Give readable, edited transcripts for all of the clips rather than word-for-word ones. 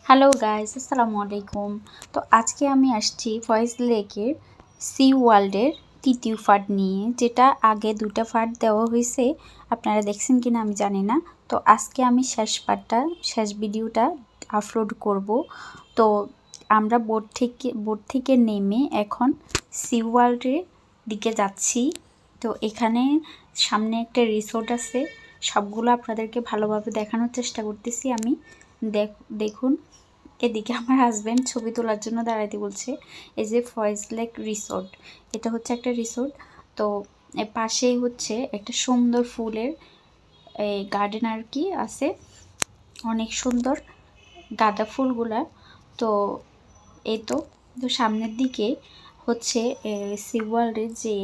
Hello guys, আসসালামু আলাইকুম। তো আজকে আমি আসছি ফয়েজ লেকের সি ওয়ার্ল্ডের তৃতীয় পার্ট নিয়ে, যেটা আগে দুটা পার্ট দেওয়া হয়েছে। আপনারা দেখছেন কিনা আমি জানি না। তো আজকে আমি শেষ ভিডিওটা আপলোড করব। তো আমরা বোট থেকে নেমে এখন সি ওয়ার্ল্ডের দিকে যাচ্ছি। তো এখানে সামনে একটা রিসোর্ট আছে, সবগুলো আপনাদেরকে ভালোভাবে দেখানোর চেষ্টা করতেছি আমি। দেখুন, এদিকে আমার হাজব্যান্ড ছবি তোলার জন্য দাঁড়াইতে বলছে। এই যে ফয়েজ লেক রিসোর্ট, এটা হচ্ছে একটা রিসোর্ট। তো এর পাশেই হচ্ছে একটা সুন্দর ফুলের এই গার্ডেন আর কি আছে, অনেক সুন্দর গাঁদা ফুলগুলা। তো এই তো সামনের দিকে হচ্ছে সি ওয়ার্ল্ডের যে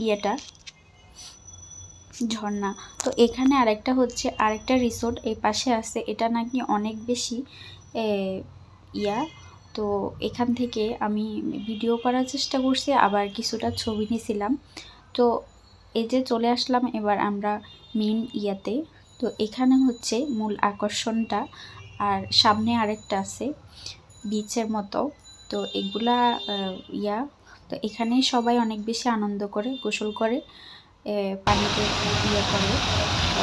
ইয়েটা ঝর্ণা। তো এখানে আরেকটা রিসোর্ট এই পাশে আছে, এটা নাকি অনেক বেশি তো এখান থেকে আমি ভিডিও করার চেষ্টা করছি, আবার কিছুটা ছবি নিয়েছিলাম। তো এই যে চলে আসলাম এবার আমরা মেন ইয়াতে। তো এখানে হচ্ছে মূল আকর্ষণটা, আর সামনে আরেকটা আছে বিচের মতো। তো এগুলা তো এখানে সবাই অনেক বেশি আনন্দ করে, গোসল করে, পানিতে করে।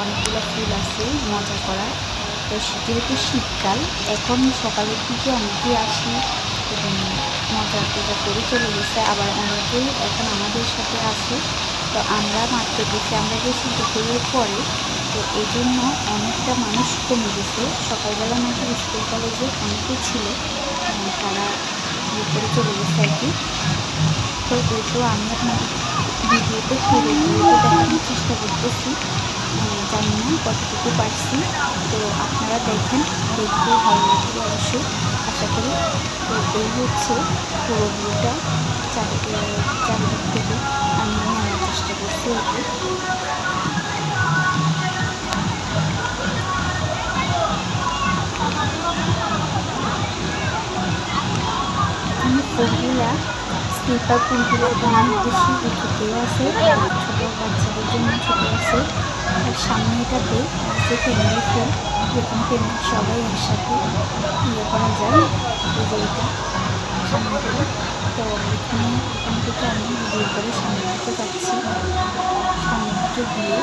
অনেকগুলো ফুল আছে মজা করা। তো যেহেতু শীতকাল, এখন সকালের দিকে অনেকেই আসি এবং মজা টজা করে চলে গেছে, আবার অনেকেই এখন আমাদের সাথে আছে। তো আমরা মাত্র আমরা গেছি দুপুরের পরে। তো এই জন্য অনেকটা মানুষ কমে গেছে। সকালবেলা নাকি স্কুল কলেজে অনেকেই ছিল, তারা করে চলে গেছে আর কি। তো এই তো আমি আপনাদের ভিডিওতে দেখানোর চেষ্টা করতেছি, জানি না কতটুকু পারছি। তো আপনারা দেখতে ভালো লাগবে অবশ্যই, আশা করি। তো এই হচ্ছে পুরো ভিউটা, চারিদিক থেকে আমি নেওয়ার চেষ্টা করছি। ফুলগুলা স্লিপার ফুলগুলো অনেক বেশি উঁচুতেও আছে, ছোটো বাচ্চাদের জন্য ছোটো আছে। আর সামনেটাতে আছে ফ্যামিলি ফুল, যেখানে ফ্যামিলি সবাই একসাথে করা যায়। এই যে এটা সামনেটা। তো এখান থেকে আমি ভিডিও করে সামনের দিকে যাচ্ছি, সামনের দিকে দিয়ে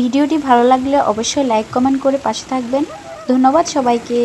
ভিডিওটি ভালো লাগলে অবশ্যই লাইক কমেন্ট করে পাশে থাকবেন। ধন্যবাদ সবাইকে।